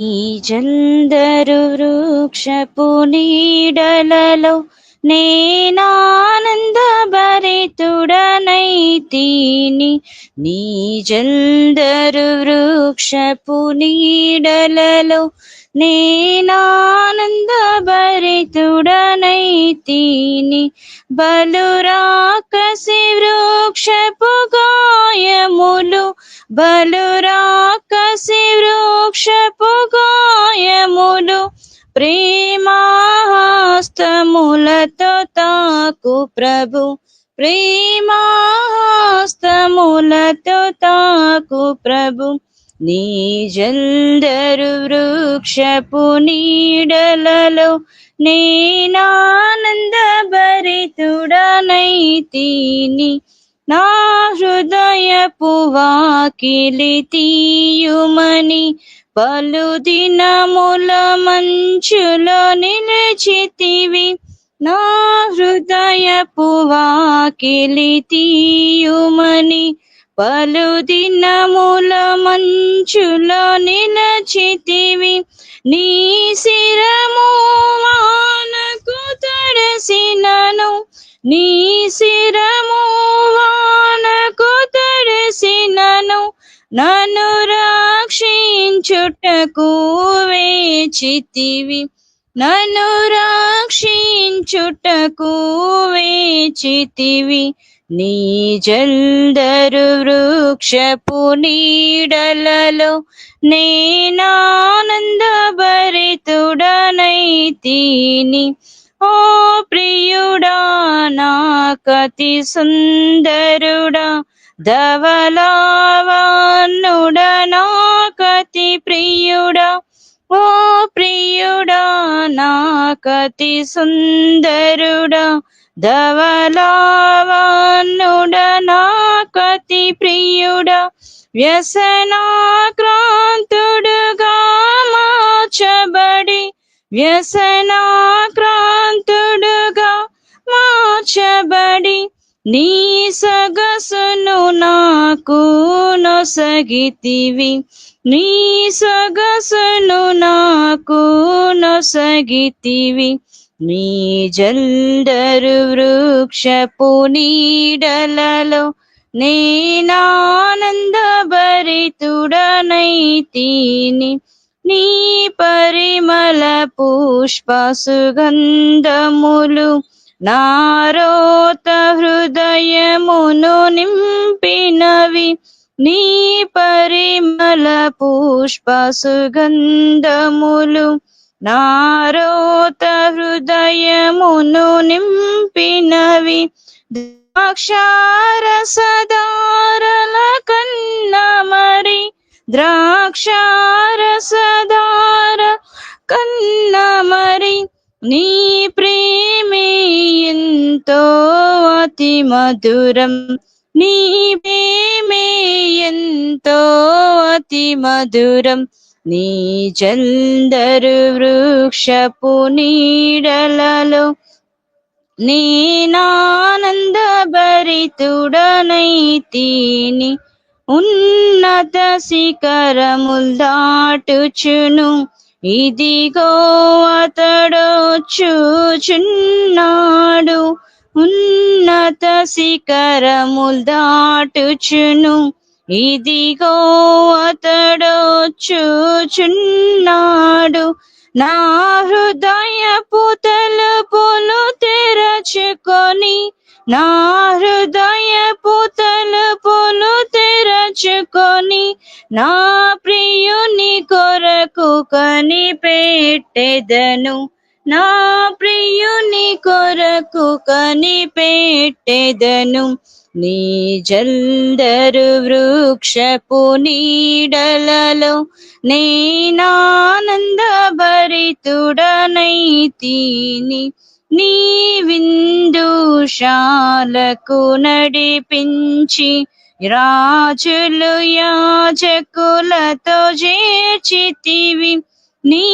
ఈ జందరు వృక్షపు నీడలలో నేనానందభరితుడనైతిని. నీ జందరు వృక్షపు నీడలలో నేనానందభరితుడనైతిని. బలురాకసి వృక్షపు గాయములు బలురాకసి వృక్షపు గాయములు ప్రేమాహస్తములతో తాకు ప్రభు. ప్రేమాహస్తములతో తాకు ప్రభు. నీ జందరు వృక్షపు నీడలలో నేనానందభరితుడనైతిని. నా హృదయపు వాకిలి తీయుమని పలుదినముల మంచులో నిలిచితివి. నా హృదయపు వాకిలి తీయుమని పలుదినముల మంచులో నిలిచితివి. నీ శిరము వానకు తడిసినను నీ శిరము వానకు తడిసినను నన్ను రక్షించుటకు వేచితివి. నన్ను రక్షించుటకు వేచితివి. నీ జందరు వృక్షపు నీడలలో నేనానందభరితుడనైతిని. ఓ ప్రియుడా నాకతి సుందరుడా ధవలావన్నుడా నాకతి ప్రియుడా. ఓ ప్రియుడా నాకతి సుందరుడా ధవలావన్నుడా నాకతి ప్రియుడా. వ్యసనాక్రాంతుడుగా మార్చబడి వ్యసనాక్రాంతుడుగా మార్చబడి నీ సొగసును నాకు నొసగితివి. నీ సొగసును నాకు నొసగితివి. నీ జందరు వృక్షపు నీడలలో నేనానందభరితుడనైతిని. నీ పరిమళ పుష్ప సుగంధములు నారోత హృదయమును నింపినవి. నీ పరిమళ పుష్ప సుగంధములు నారోత హృదయమును నింపినవి. ద్రాక్షారసధారల కన్నా మరి ద్రాక్షారసధార కన్నా మరి నీ ప్రేమే ఎంతో అతి మధురం. నీ ప్రేమే ఎంతో అతి మధురం. నీ జందరు వృక్షపు నీడలలో నేనానందభరితుడనైతిని. ఉన్నత శిఖరముల్ దాటుచును ఇదిగో అతడొచ్చుచున్నాడు. ఉన్నత శిఖరముల్ దాటుచును ఇదిగో అతడొచ్చుచున్నాడు. నా హృదయపు తలుపులు తెరచుకొని నా హృదయపు తలుపులు తెరచుకొని నా ప్రియుని కొరకు కనిపెట్టెదను. నా ప్రియుని కొరకు కనిపెట్టెదను. నీ జందరు వృక్షపు నీడలలో నేనానందభరితుడనైతిని. నీ విందుశాలకు నడిపించి రాజులు యాజకులతో చేర్చితివి. నీ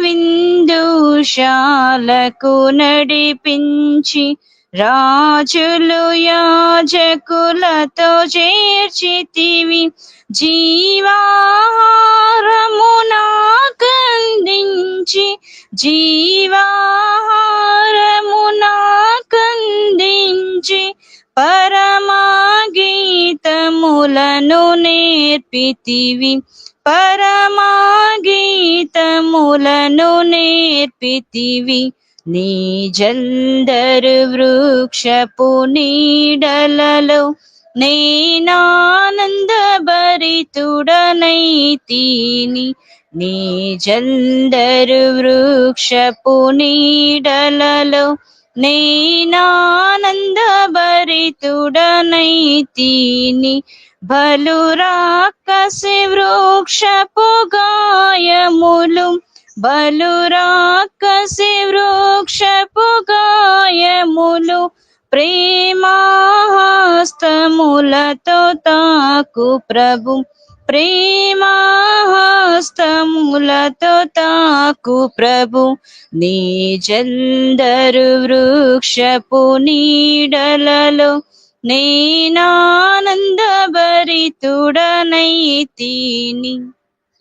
విందుశాలకు నడిపించి రాజులు యాజకులతో చేర్చితివి, జీవాహారమునాకందించి జీవాహారమునాకందించి పరమాగీతములను నేర్పితివి, పరమాగీతములను నేర్పితివి. నీ జల్దరు వృక్షపు నీడలలో నేనానందభరితుడనైతిని, నీ జల్దరు వృక్షపు నీడలలో నేనానందభరితుడనైతిని. బలురాకసి వృక్షపు గాయములు, బలురాకసి వృక్షపు గాయములు, ప్రేమాహస్తములతో తాకు ప్రభు, ప్రేమాహస్తములతో తాకు ప్రభు. నీ జల్దరు వృక్షపు నీడలలో నేనానందభరితుడనైతిని.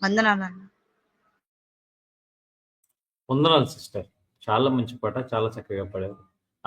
వందనాలు. వందనాలు సిస్టర్, చాలా మంచి పాట, చాలా చక్కగా పాడారు.